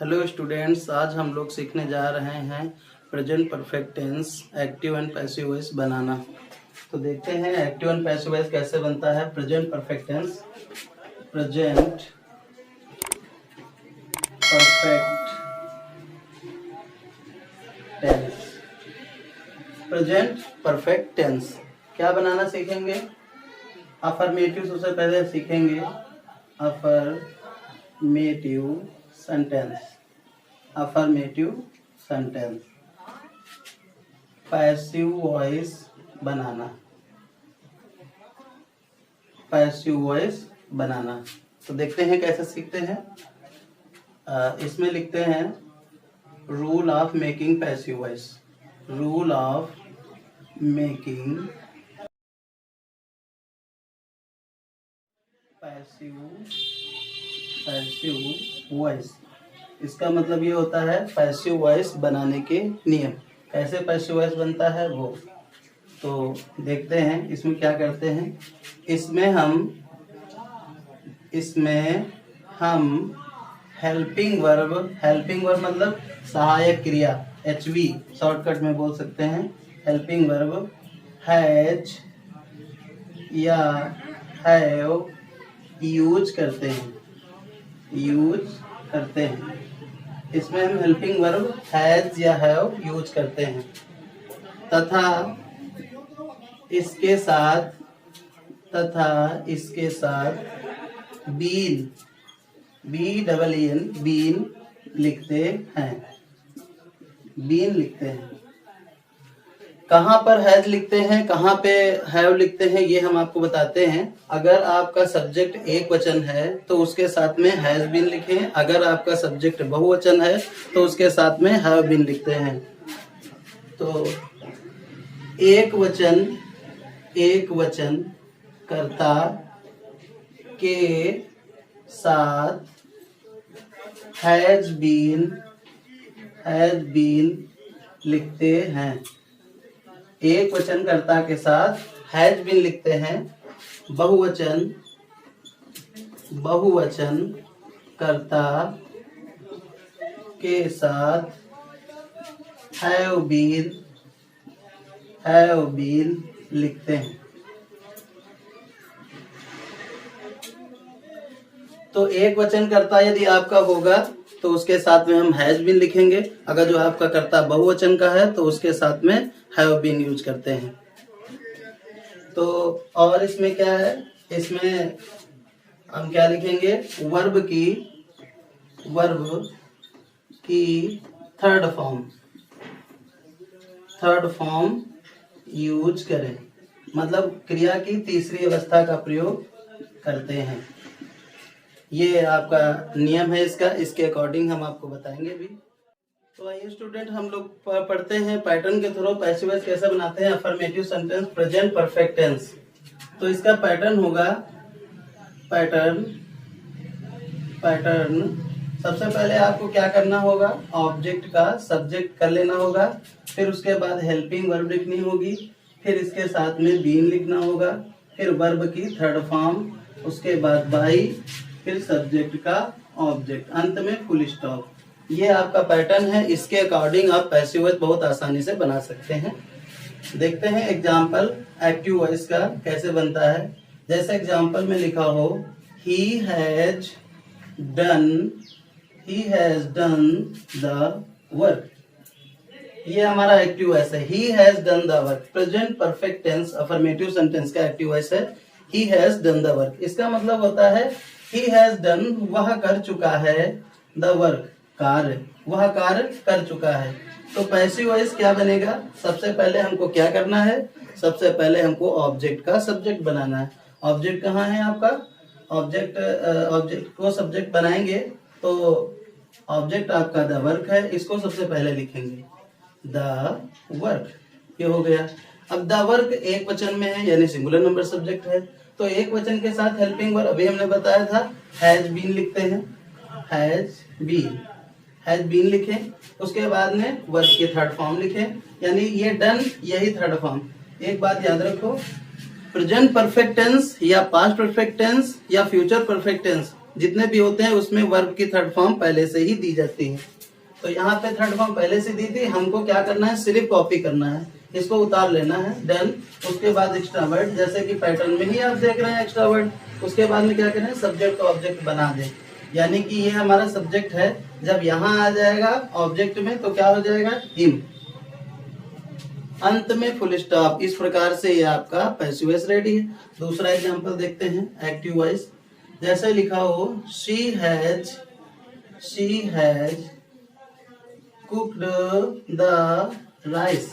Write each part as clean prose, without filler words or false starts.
Hello students, आज हम लोग सीखने जा रहे हैं present perfect tense active and passive voice बनाना। तो देखते हैं एक्टिव एंड पैसिव वॉइस कैसे बनता है। Present perfect tense, present perfect tense, present perfect tense क्या बनाना सीखेंगे। अफर्मेटिव सबसे पहले सीखेंगे, affirmative sentence, affirmative sentence. Passive voice बनाना, पैसिव वॉइस बनाना। तो देखते हैं कैसे सीखते हैं। इसमें लिखते हैं rule of making passive voice, rule of making passive voice. इसका मतलब ये होता है पैसिव वॉइस बनाने के नियम। कैसे पैसिव वॉइस बनता है वो तो देखते हैं। इसमें क्या करते हैं, इसमें हम हेल्पिंग वर्ब मतलब सहायक क्रिया, HV शॉर्टकट में बोल सकते हैं। हेल्पिंग वर्ब हैज या हैव यूज करते हैं, इसमें हम हेल्पिंग वर्ब हैज या हैव यूज करते हैं तथा इसके साथ बीन, बीन लिखते हैं। कहाँ पर हैज लिखते हैं, कहाँ पे हैव लिखते हैं, ये हम आपको बताते हैं। अगर आपका सब्जेक्ट एक वचन है तो उसके साथ में हैज बीन लिखें। अगर आपका सब्जेक्ट बहुवचन है तो उसके साथ में हैव बीन लिखते हैं। तो एक वचन कर्ता के साथ हैज बीन लिखते हैं। एक वचन कर्ता के साथ हैज बीन लिखते हैं। बहुवचन कर्ता के साथ हैव बीन लिखते हैं। तो एक वचन कर्ता यदि आपका होगा तो उसके साथ में हम हैज बीन लिखेंगे। अगर जो आपका कर्ता बहुवचन का है तो उसके साथ में हैव बीन यूज करते हैं। तो और इसमें क्या है, इसमें हम क्या लिखेंगे, वर्ब की थर्ड फॉर्म यूज करें, मतलब क्रिया की तीसरी अवस्था का प्रयोग करते हैं। ये आपका नियम है इसका, इसके अकॉर्डिंग हम आपको बताएंगे भी। तो आइए स्टूडेंट, हम लोग पढ़ते हैं पैटर्न के थ्रू पैसिव वॉइस कैसे बनाते हैं। Affirmative sentence present perfect tense. तो इसका पैटर्न होगा, पैटर्न सबसे पहले आपको क्या करना होगा, ऑब्जेक्ट का सब्जेक्ट कर लेना होगा। फिर उसके बाद हेल्पिंग वर्ब लिखनी होगी। फिर इसके साथ में बीन लिखना होगा। फिर वर्ब की थर्ड फॉर्म, उसके बाद बाई, फिर सब्जेक्ट का ऑब्जेक्ट, अंत में फुल स्टॉप। ये आपका पैटर्न है। इसके अकॉर्डिंग आप पैसिव वॉइस बहुत आसानी से बना सकते हैं। देखते हैं एग्जाम्पल एक्टिव वॉइस का कैसे बनता है। जैसे एग्जाम्पल में लिखा हो, he has done the work. ये हमारा एक्टिव वॉइस है, he has done the work. Present perfect tense affirmative sentence का एक्टिव वॉइस है he has done the work. इसका मतलब होता है ही हैज डन, वह कर चुका है, द वर्क कार्य, वह कार्य कर चुका है। तो पैसिव वॉइस क्या बनेगा, सबसे पहले हमको क्या करना है, सबसे पहले हमको ऑब्जेक्ट का सब्जेक्ट बनाना है। ऑब्जेक्ट कहाँ है आपका, ऑब्जेक्ट को सब्जेक्ट बनाएंगे तो ऑब्जेक्ट आपका द वर्क है। इसको सबसे पहले लिखेंगे द वर्क, ये हो गया। अब द वर्क एक वचन में है यानी सिंगुलर नंबर सब्जेक्ट है। तो एक वचन के साथ हेल्पिंग वर्ब अभी हमने बताया था हैज बीन लिखते हैं, हैज बीन लिखें। उसके बाद में वर्ब की थर्ड फॉर्म लिखें, यानी ये डन, यही थर्ड फॉर्म। एक बात याद रखो, प्रेजेंट परफेक्ट टेंस या पास्ट परफेक्ट टेंस या फ्यूचर परफेक्ट टेंस जितने भी होते हैं उसमें वर्ब की थर्ड फॉर्म पहले से ही दी जाती है। तो यहाँ पे थर्ड फॉर्म पहले से दी थी, हमको क्या करना है, सिर्फ कॉपी करना है, इसको उतार लेना है, देन उसके बाद एक्स्ट्रा वर्ड, जैसे कि पैटर्न में ही आप देख रहे हैं एक्स्ट्रा वर्ड, उसके बाद में क्या करें, सब्जेक्ट को ऑब्जेक्ट बना दें, यानी कि ये हमारा सब्जेक्ट है, जब यहाँ आ जाएगा ऑब्जेक्ट में तो क्या हो जाएगा, हिम, अंत में फुल स्टॉप। इस प्रकार से ये आपका पैसिव वॉइस रेडी है। दूसरा एग्जांपल देखते हैं, एक्टिव वॉइस। जैसे लिखा हो, she has cooked the rice.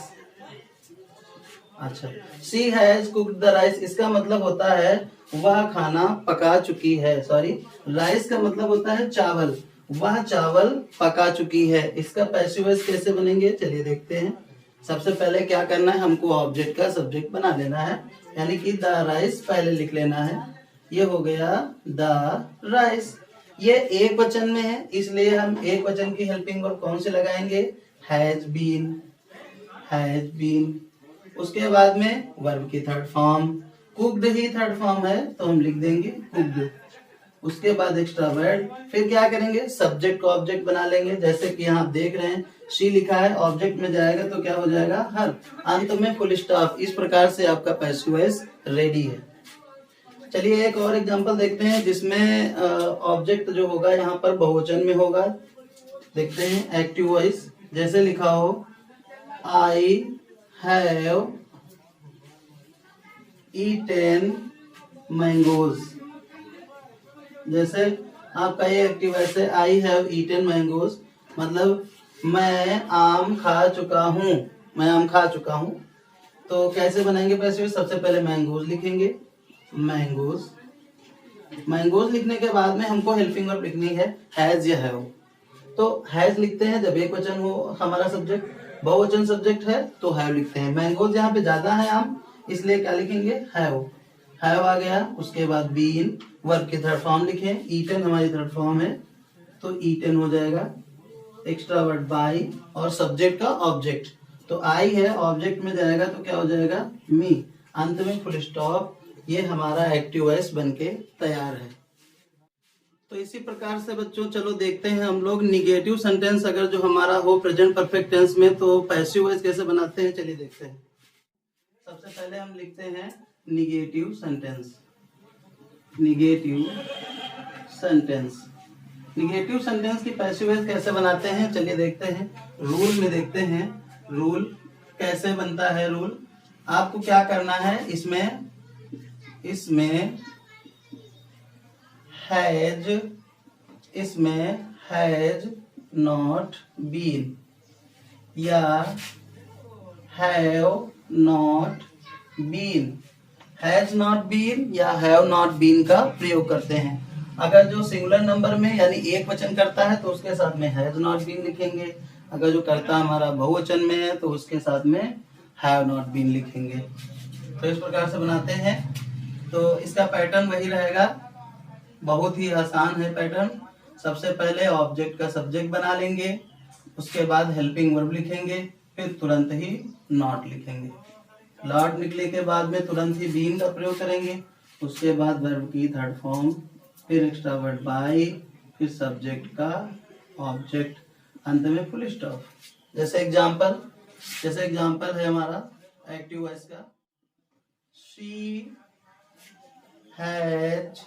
अच्छा, she has cooked the rice, इसका मतलब होता है वह खाना पका चुकी है, सॉरी, राइस का मतलब होता है चावल, वह चावल पका चुकी है। इसका पैसिव वॉइस कैसे बनेंगे, चलिए देखते हैं। सबसे पहले क्या करना है, हमको ऑब्जेक्ट का सब्जेक्ट बना लेना है, यानी कि द राइस पहले लिख लेना है। ये हो गया द राइस। ये एक वचन में है, इसलिए हम एक वचन की हेल्पिंग वर्ब कौन से लगाएंगे, हैज बीन। उसके बाद में वर्ब की थर्ड फॉर्म, कुक्ड ही थर्ड फॉर्म है तो हम लिख देंगे कुक्ड। उसके बाद एक्स्ट्रा वर्ड, फिर क्या करेंगे, सब्जेक्ट को ऑब्जेक्ट बना लेंगे, जैसे कि यहाँ आप देख रहे हैं शी लिखा है, ऑब्जेक्ट में जाएगा तो क्या हो जाएगा, हर, अंत में फुल स्टॉप। इस प्रकार से आपका पैसिव वॉइस रेडी है। चलिए एक और एग्जांपल देखते हैं, जिसमें ऑब्जेक्ट जो होगा यहाँ पर बहुवचन में होगा। देखते हैं एक्टिव वॉइस। जैसे लिखा हो, आई हैव ईटेन मैंगोज। जैसे आपका ये एक्टिव वॉइस है, आई हैव ईटेन मैंगोज, मतलब मैं आम खा चुका हूँ। तो कैसे बनाएंगे पैसिव? सबसे पहले मैंगोज लिखेंगे, मैंगोज लिखने के बाद में हमको हेल्पिंग वर्ब लिखनी है, हैज या हैव। तो हैज लिखते हैं जब एक वचन हो हमारा सब्जेक्ट, बहुवचन सब्जेक्ट है तो हैव लिखते हैं। मैंगोज यहाँ पे ज्यादा है आम, इसलिए क्या लिखेंगे, हैव आ गया। उसके बाद बीन, वर्ब की थर्ड फॉर्म लिखें, ईटन हमारी थर्ड फॉर्म है तो ईटन हो जाएगा। एक्स्ट्रा वर्ड बाई और सब्जेक्ट का ऑब्जेक्ट, तो आई है, ऑब्जेक्ट में जाएगा तो क्या हो जाएगा, मी, अंत में फुल स्टॉप। ये हमारा एक्टिव वॉइस बनके तैयार है। तो इसी प्रकार से बच्चों चलो देखते हैं हम लोग निगेटिव सेंटेंस अगर जो हमारा हो प्रेजेंट परफेक्ट टेंस में, तो पैसिव वॉइस कैसे बनाते हैं, चलिए देखते हैं। सबसे पहले हम लिखते हैं निगेटिव सेंटेंस की पैसिव वॉइस कैसे बनाते हैं, चलिए देखते हैं। रूल में देखते हैं, रूल कैसे बनता है। रूल आपको क्या करना है, इसमें हैज नॉट बीन या have not been, has not been या हैव नॉट बीन का प्रयोग करते हैं। अगर जो सिंगुलर नंबर में यानी एक वचन करता है तो उसके साथ में हैज नॉट बीन लिखेंगे, अगर जो करता हमारा बहुवचन में है तो उसके साथ में हैव नॉट बीन लिखेंगे। तो इस प्रकार से बनाते हैं। तो इसका पैटर्न वही रहेगा, बहुत ही आसान है पैटर्न। सबसे पहले ऑब्जेक्ट का सब्जेक्ट बना लेंगे, उसके बाद हेल्पिंग वर्ब लिखेंगे, फिर तुरंत ही नॉट लिखेंगे। नॉट निकले के बाद में तुरंत ही बीन का प्रयोग करेंगे, उसके बाद वर्ब की थर्ड फॉर्म, फिर एक्स्ट्रा वर्ड बाई, फिर सब्जेक्ट का ऑब्जेक्ट, अंत में फुल स्टॉप। जैसे एग्जांपल है हमारा एक्टिव वॉइस का, she has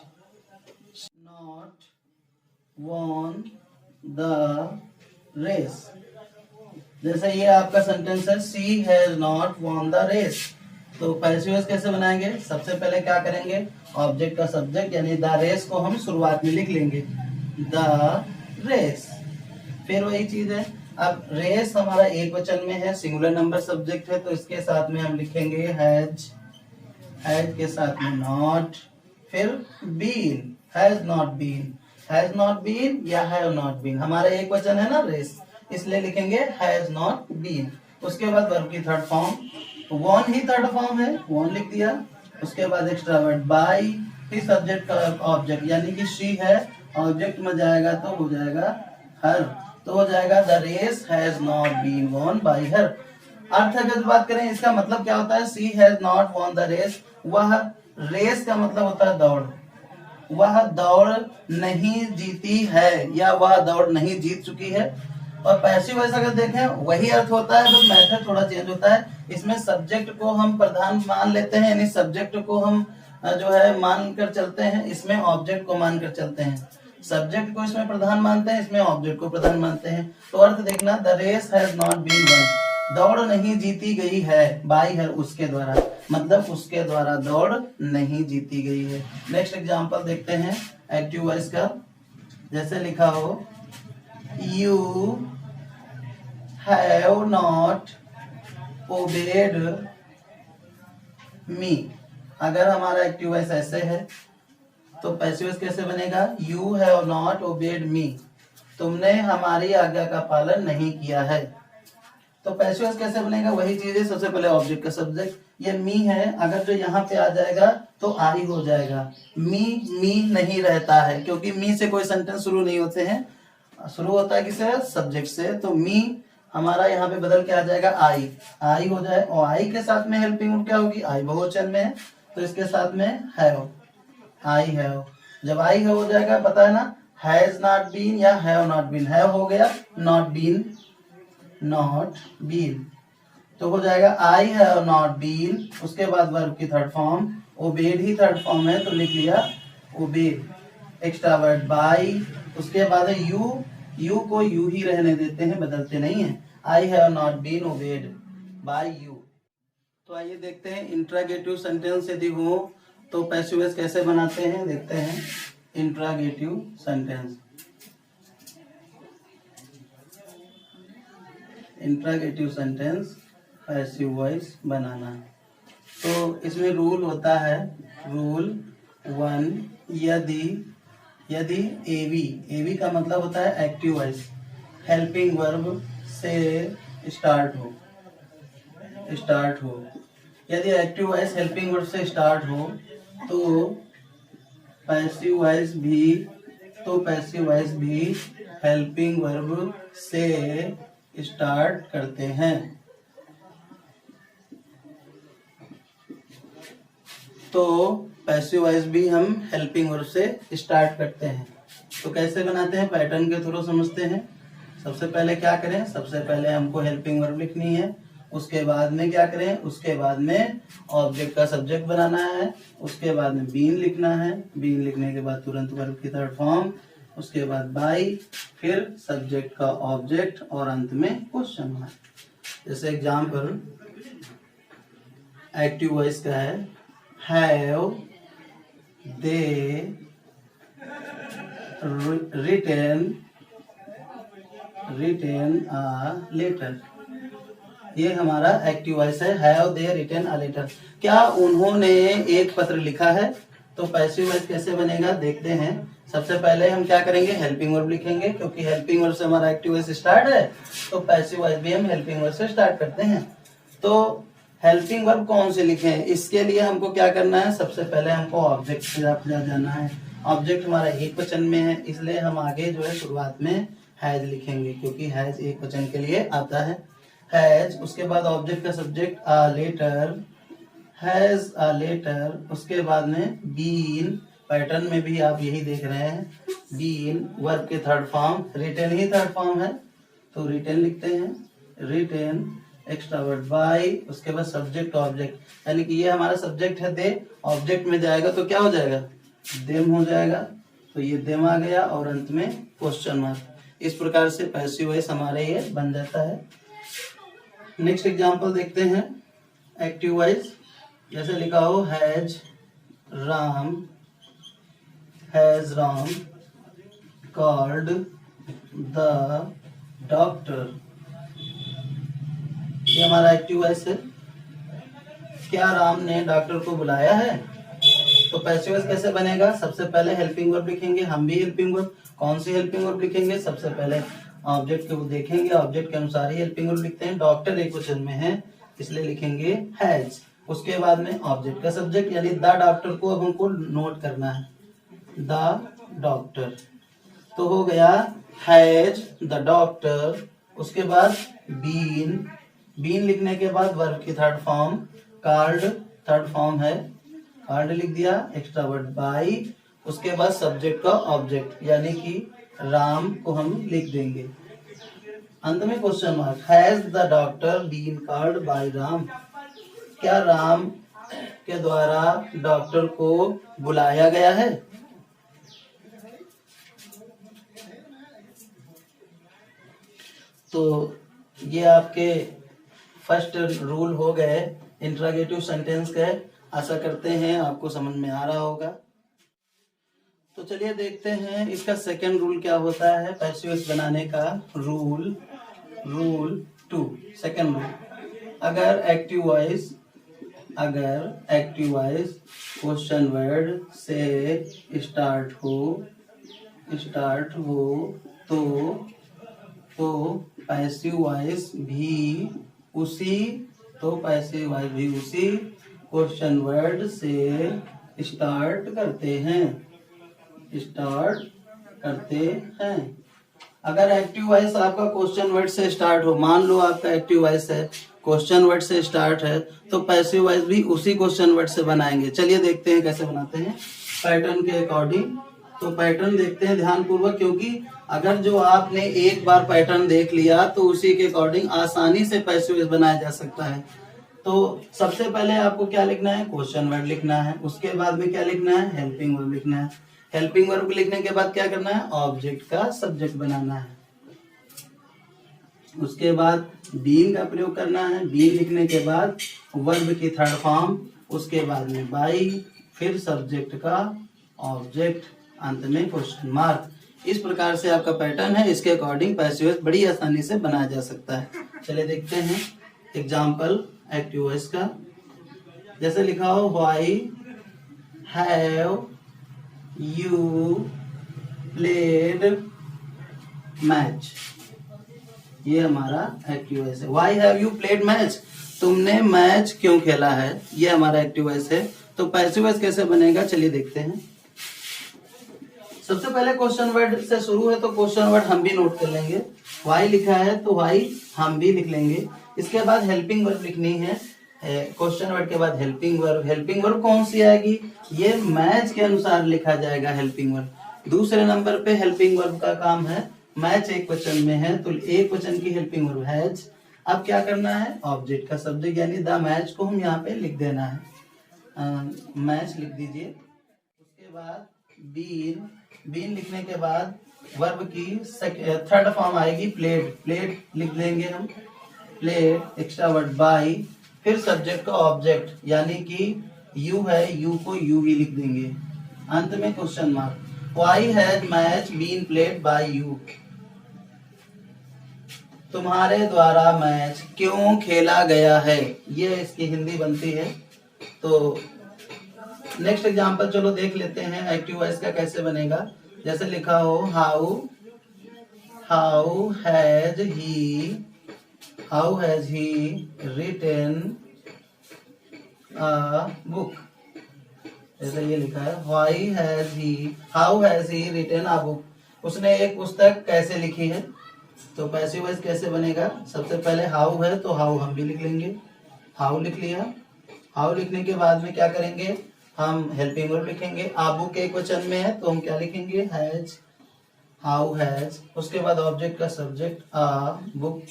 not won the race. जैसे ये आपका सेंटेंस है, she has not won the race. तो पैसिव वॉइस कैसे बनाएंगे, सबसे पहले क्या करेंगे, ऑब्जेक्ट का सब्जेक्ट यानी द रेस को हम शुरुआत में लिख लेंगे, द रेस। फिर वही चीज है, अब रेस हमारा एक वचन में है, सिंगुलर नंबर सब्जेक्ट है, तो इसके साथ में हम लिखेंगे हैज के साथ में नॉट, फिर बीन, हैज नॉट बीन या हैव नॉट बीन, हमारा एक वचन है ना रेस, इसलिए लिखेंगे हैज नॉट बीन। उसके बाद वर्ब की थर्ड फॉर्म, वॉन ही थर्ड फॉर्म है, वॉन लिख दिया। उसके बाद एक्स्ट्रा वर्ड बाई, फिर सब्जेक्ट का ऑब्जेक्ट यानी कि शी है, ऑब्जेक्ट में जाएगा तो हो जाएगा हर, तो हो जाएगा the race has not been won by her. अर्थ अगर बात करें इसका मतलब क्या होता है, she has not won the race, वह रेस का मतलब होता है दौड़, वह दौड़ नहीं जीती है या वह दौड़ नहीं जीत चुकी है। और पैसिव वॉइस अगर देखें वही अर्थ होता है, बस मेथड थोड़ा चेंज होता है। इसमें सब्जेक्ट को हम प्रधान मान लेते हैं, यानी सब्जेक्ट को हम जो है मान कर चलते हैं, इसमें ऑब्जेक्ट को मान कर चलते हैं। सब्जेक्ट को इसमें प्रधान मानते हैं, इसमें ऑब्जेक्ट को प्रधान मानते हैं। तो अर्थ देखना, the race has not been won, दौड़ नहीं जीती गई है, बाई है उसके द्वारा, मतलब उसके द्वारा दौड़ नहीं जीती गई है। नेक्स्ट एग्जांपल देखते हैं एक्टिव वॉइस का। जैसे लिखा हो यू हैव नॉट ओबेड मी। अगर हमारा एक्टिव वॉइस ऐसे है तो पैसिव वॉइस कैसे बनेगा, यू हैव नॉट ओबेड मी, तुमने हमारी आज्ञा का पालन नहीं किया है। तो पैसिव वॉइस कैसे बनेगा, वही चीज है, सबसे पहले ऑब्जेक्ट का सब्जेक्ट, ये मी है, अगर जो यहाँ पे आ जाएगा तो आई हो जाएगा। मी नहीं रहता है, क्योंकि मी से कोई सेंटेंस शुरू नहीं होते हैं, शुरू होता है किससे, सब्जेक्ट से। तो मी हमारा यहाँ पे बदल के आ जाएगा आई हो जाए, और आई के साथ में हेल्पिंग वर्ब क्या होगी, आई बहुवचन में है, तो इसके साथ में हैव, आई हैव। जब आई हो जाएगा पता है ना, हैज नॉट बीन या हैव नॉट बीन, हैव हो गया, नॉट बीन, तो हो जाएगा आई हैव नॉट बीन। उसके बाद वर्ब की थर्ड फॉर्म, ओबेड ही थर्ड फॉर्म है तो लिख लिया ओबेड, एक्स्ट्रा वर्ड बाई। उसके बाद है यू को यू ही रहने देते हैं, बदलते नहीं है, I have not been obeyed by you. तो आइए देखते हैं इंट्रागेटिव सेंटेंस यदि हो तो पैसिव वॉइस कैसे बनाते हैं, देखते हैं interrogative sentence. Interrogative sentence passive voice बनाना, तो इसमें रूल होता है, रूल 1, यदि एवी का मतलब होता है एक्टिव वॉइस, हेल्पिंग वर्ब से स्टार्ट हो, यदि एक्टिव वॉइस हेल्पिंग वर्ब से स्टार्ट हो तो पैसिव वॉइस भी हेल्पिंग वर्ब से स्टार्ट करते हैं। तो पैसिव वॉइस भी हम हेल्पिंग वर्ब से स्टार्ट करते हैं। तो कैसे बनाते हैं, पैटर्न के थ्रू समझते हैं। सबसे पहले क्या करें, सबसे पहले हमको हेल्पिंग वर्ब लिखनी है, उसके बाद में क्या करें, उसके बाद में ऑब्जेक्ट का सब्जेक्ट बनाना है, उसके बाद में बीन लिखना है, बीन लिखने के बाद तुरंत वर्ब की थर्ड फॉर्म, उसके बाद बाई, फिर सब्जेक्ट का ऑब्जेक्ट और अंत में क्वेश्चन मार्क। जैसे एग्जाम्पल एक्टिव वॉइस का है, have they written a letter, ये हमारा एक्टिव वॉइस है, have they written a letter, क्या उन्होंने एक पत्र लिखा है। तो पैसिव वॉइस कैसे बनेगा देखते हैं। सबसे पहले हम क्या करेंगे, हेल्पिंग वर्ब लिखेंगे, क्योंकि हेल्पिंग वर्ब से हमारा एक्टिव वॉइस स्टार्ट है, तो पैसिव वॉइस भी हम हेल्पिंग वर्ब से स्टार्ट करते हैं। तो हेल्पिंग वर्ब कौन से लिखें, इसके लिए हमको क्या करना है, सबसे पहले हमको ऑब्जेक्ट की तरफ जाना है। ऑब्जेक्ट हमारा एक वचन में है, इसलिए हम आगे जो है शुरुआत में हैज लिखेंगे, क्योंकि हैज एक वचन के लिए आता है, हैज। उसके बाद ऑब्जेक्ट का subject a letter, has a letter. उसके बाद में बीन, पैटर्न में भी आप यही देख रहे हैं, बीन वर्ब के थर्ड फॉर्म, रिटेन ही थर्ड फॉर्म है तो रिटेन लिखते हैं, रिटेन एक्स्ट्रा वर्ड बाई। उसके बाद सब्जेक्ट ऑब्जेक्ट, यानी कि ये हमारा सब्जेक्ट है दे, ऑब्जेक्ट में जाएगा तो क्या हो जाएगा, देम हो जाएगा, तो ये देम आ गया, और अंत में क्वेश्चन मार्क। इस प्रकार से पैसिव वॉइस हमारे ये बन जाता है। नेक्स्ट एग्जांपल देखते हैं एक्टिव वॉइस। जैसे लिखा हो has Ram called the doctor, ये हमारा एक्टिव वॉइस है। क्या राम ने डॉक्टर को बुलाया है। तो पैसिव वॉइस कैसे बनेगा, सबसे पहले हेल्पिंग वर्ब लिखेंगे, हम भी हेल्पिंग वर्ब, कौन सी हेल्पिंग वर्ब लिखेंगे, सबसे पहले ऑब्जेक्ट को देखेंगे, ऑब्जेक्ट के अनुसार ही हेल्पिंग वर्ब लिखते हैं। डॉक्टर एक वचन में है इसलिए लिखेंगे हैज। उसके बाद में ऑब्जेक्ट का सब्जेक्ट यानी द डॉक्टर को अब हमको नोट करना है, द डॉक्टर, तो हो गया हैज द डॉक्टर। उसके बाद बीन लिखने के बाद वर्ब की third form, card third form है, कार्ड लिख दिया, एक्स्ट्रा वर्ड बाई। उसके बाद सब्जेक्ट का ऑब्जेक्ट यानी कि राम को हम लिख देंगे। अंत में question mark. Has the doctor been called by Ram? क्या राम के द्वारा डॉक्टर को बुलाया गया है? तो ये आपके फर्स्ट रूल हो गए इंट्रोगेटिव सेंटेंस के। आशा करते हैं आपको समझ में आ रहा होगा। तो चलिए देखते हैं इसका सेकंड रूल क्या होता है पैसिव वॉइस बनाने का। Rule 2 second rule. अगर एक्टिव वॉइस क्वेश्चन वर्ड से स्टार्ट हो तो पैसिव वॉइस भी उसी क्वेश्चन वर्ड से स्टार्ट करते हैं। अगर एक्टिव वॉइस आपका क्वेश्चन वर्ड से स्टार्ट हो, मान लो आपका एक्टिव वॉइस है क्वेश्चन वर्ड से स्टार्ट है, तो पैसिव वॉइस भी उसी क्वेश्चन वर्ड से बनाएंगे। चलिए देखते हैं कैसे बनाते हैं पैटर्न के अकॉर्डिंग। तो पैटर्न देखते हैं ध्यान पूर्वक, क्योंकि अगर जो आपने एक बार पैटर्न देख लिया तो उसी के अकॉर्डिंग आसानी से पैसिव वॉइस बनाया जा सकता है। तो सबसे पहले आपको क्या लिखना है? क्वेश्चन वर्ड लिखना है। उसके बाद में क्या लिखना है? हेल्पिंग वर्ब लिखना है। हेल्पिंग वर्ब लिखने के बाद क्या करना है? ऑब्जेक्ट का सब्जेक्ट बनाना है। उसके बाद बीन का प्रयोग करना है। बीन लिखने के बाद वर्ब की थर्ड फॉर्म, उसके बाद में बाई, फिर सब्जेक्ट का ऑब्जेक्ट, अंत में क्वेश्चन मार्क। इस प्रकार से आपका पैटर्न है। इसके अकॉर्डिंग पैसिव वॉइस बड़ी आसानी से बनाया जा सकता है। चलिए देखते हैं एग्जाम्पल एक्टिव वॉइस का। जैसे लिखा हो why have you played match, ये हमारा एक्टिव वॉइस है। Why have you played match, तुमने मैच क्यों खेला है, ये हमारा एक्टिव वॉइस है। तो पैसिव वॉइस कैसे बनेगा चलिए देखते हैं। सबसे पहले क्वेश्चन वर्ड से शुरू है तो क्वेश्चन वर्ड हम भी नोट कर लेंगे। व्हाई लिखा है तो व्हाई हम भी लिख लेंगे। इसके बाद हेल्पिंग वर्ब लिखनी है। क्वेश्चन वर्ड के बाद हेल्पिंग वर्ब। हेल्पिंग वर्ब कौन सी आएगी? ये मैच के अनुसार लिखा जाएगा हेल्पिंग वर्ब। दूसरे नंबर पे हेल्पिंग वर्ब का काम है, मैच एक वचन में है तो एक वचन की हेल्पिंग वर्ब हैज। अब क्या करना है? ऑब्जेक्ट का सब्जेक्ट यानी द मैच को हम यहाँ पे लिख देना है। मैच लिख दीजिए। उसके बाद बीन लिखने के बाद वर्ब की थर्ड फॉर्म आएगी प्लेड। प्लेड लिख देंगे हम। प्लेड एक्स्ट्रा वर्ड बाई, फिर सब्जेक्ट का ऑब्जेक्ट यानी कि यू है, यू को यू ही लिख देंगे। अंत में question mark. Why has match been played by you, तुम्हारे द्वारा मैच क्यों खेला गया है, ये इसकी हिंदी बनती है। तो नेक्स्ट एग्जांपल चलो देख लेते हैं एक्टिव वॉइस का कैसे बनेगा। जैसे लिखा हो how has he written a book. जैसे ये लिखा है how has he written a book, उसने एक पुस्तक कैसे लिखी है। तो पैसिव वॉइस कैसे बनेगा? सबसे पहले हाउ है तो हाउ हम भी लिख लेंगे। हाउ लिख लिया। हाउ लिखने के बाद में क्या करेंगे? हम हेल्पिंग वर्ब लिखेंगे। आ बुक एक वचन में है तो हम क्या लिखेंगे? हैज। How has. उसके बाद ऑब्जेक्ट का subject a book.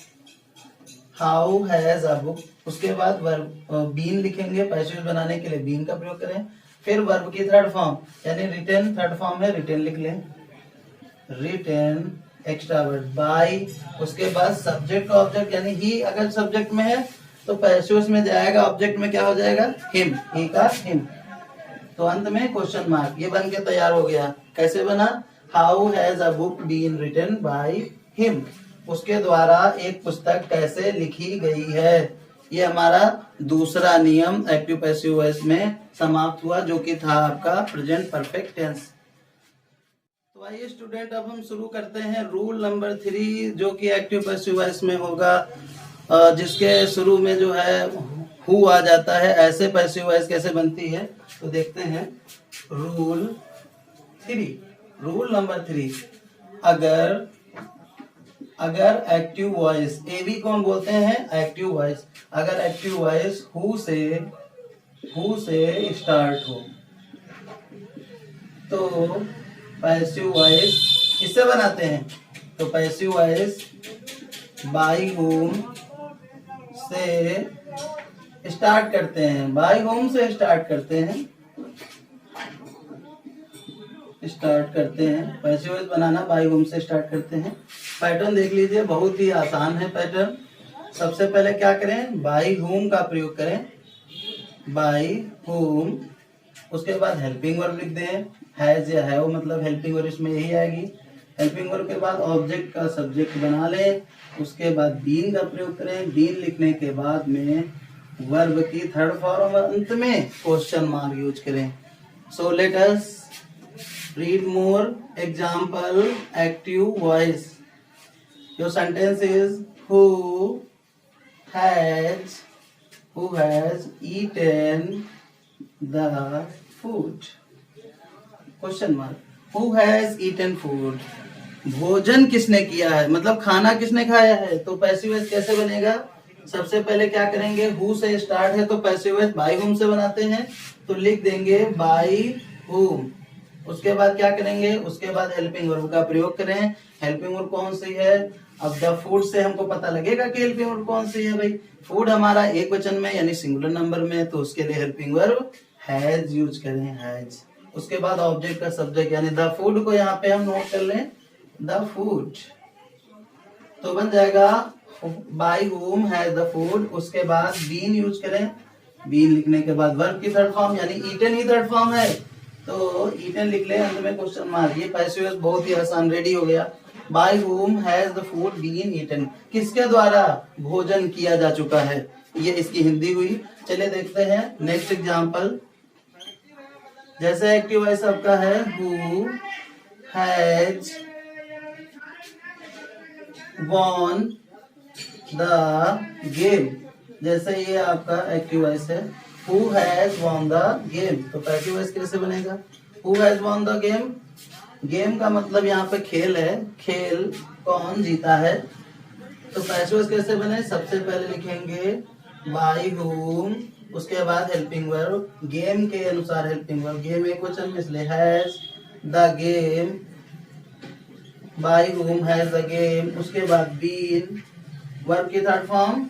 How has a book. उसके बाद वर्ब बीन लिखेंगे। पैसिव बनाने के लिए बीन का प्रयोग करें। फिर वर्ब की थर्ड फॉर्म यानी रिटन, थर्ड फॉर्म है रिटन लिख लें। Written extra word by. उसके बाद सब्जेक्ट का ऑब्जेक्ट यानी ही अगर सब्जेक्ट में है तो पैसिव में जाएगा, ऑब्जेक्ट में क्या हो जाएगा? हिम, ही का हिम। तो अंत में क्वेश्चन मार्क। ये बन के तैयार हो गया। कैसे बना? How has a book been written by him, उसके द्वारा एक पुस्तक कैसे लिखी गई है। ये हमारा दूसरा नियम एक्टिव पैसिव वॉइस में समाप्त हुआ, जो कि था आपका प्रेजेंट परफेक्ट टेंस। तो आइए स्टूडेंट अब हम शुरू करते हैं रूल नंबर 3, जो कि एक्टिव पैसिव वॉइस में होगा, जिसके शुरू में जो है हु आ जाता है। ऐसे पैसिव वॉइस कैसे बनती है तो देखते हैं। रूल नंबर 3, अगर एक्टिव वॉइस एवी कौन बोलते हैं? Active voice. अगर एक्टिव वॉइस हु से स्टार्ट हो, तो पैसिव वॉइस किससे बनाते हैं? तो पैसिव वॉइस बाई होम से स्टार्ट करते हैं, बाई होम से स्टार्ट करते हैं, passive voice banana by home से स्टार्ट करते हैं। पैटर्न देख लीजिए, बहुत ही आसान है पैटर्न। सबसे पहले क्या करें? बाई होम का प्रयोग करें, बाई होम। उसके बाद हेल्पिंग वर्ब लिख दें, हैज या हैव, मतलब हेल्पिंग वर्ब इसमें यही आएगी। हेल्पिंग वर्ब के बाद ऑब्जेक्ट का सब्जेक्ट बना लें। उसके बाद बीन का प्रयोग करें, बीन लिखने के बाद में वर्ब की थर्ड फॉर्म और अंत में क्वेश्चन मार्क यूज करें। So let us read more example active voice. Your sentence is who has eaten the food? Question mark. Who has eaten food? भोजन किसने किया है, मतलब खाना किसने खाया है। तो पैसिव वॉइस कैसे बनेगा? सबसे पहले क्या करेंगे? हु से स्टार्ट है तो पैसिव वॉइस बाई होम से बनाते हैं, तो लिख देंगे बाई होम। उसके बाद क्या करेंगे? उसके बाद हेल्पिंग वर्ब का प्रयोग करें। हेल्पिंग वर्ब कौन सी है? अब द फूड से हमको पता लगेगा कि हेल्पिंग वर्ब कौन सी है भाई। फूड हमारा एक वचन में यानी सिंगुलर नंबर में, तो उसके लिए हेल्पिंग वर्ब हैज यूज करें, हैज। उसके बाद ऑब्जेक्ट का सब्जेक्ट यानी द फूड को यहाँ पे हम नोट कर लें, द फूड। तो बन जाएगा by home has the food. उसके बाद बीन यूज करें, बीन लिखने के बाद वर्ब की थर्ड फॉर्म यानी ईटन ही थर्ड फॉर्म है, तो ईटन लिख ले, अंत में क्वेश्चन मार्क। ये पैसिव वॉइस बहुत ही आसान रेडी हो गया। By whom has the food been eaten, किसके द्वारा भोजन किया जा चुका है, ये इसकी हिंदी हुई। चलिए देखते हैं नेक्स्ट एग्जांपल। जैसे एक्टिव वॉइस आपका है who has won the game, जैसे ये आपका एक्टिव वॉइस है who has won the game, तो पैसिव वॉइस कैसे बनेगा? Who has won the game, game का मतलब यहाँ पे खेल है, खेल कौन जीता है, तो पैसिव वॉइस कैसे बने? सबसे पहले लिखेंगे बाय होम, उसके बाद हेल्पिंग वर्ब, गेम के अनुसार हेल्पिंग वर्ब, गेम एक वचन में इसलिए has the game, by whom has the game. उसके बाद बीन, वर्ब की third form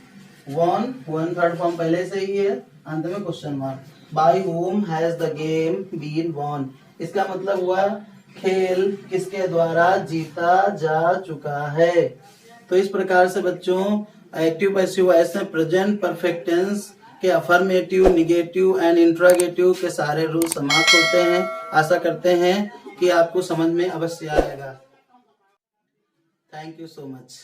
won, won third form पहले से ही है, अंत में question mark. By whom has the game been won, इसका मतलब हुआ खेल किसके द्वारा जीता जा चुका है। तो इस प्रकार से बच्चों एक्टिव पैसिव वॉइस में प्रेजेंट परफेक्ट टेंस के अफर्मेटिव, निगेटिव एंड इंट्रोगेटिव के सारे रूल समाप्त होते हैं। आशा करते हैं कि आपको समझ में अवश्य आएगा। Thank you so much.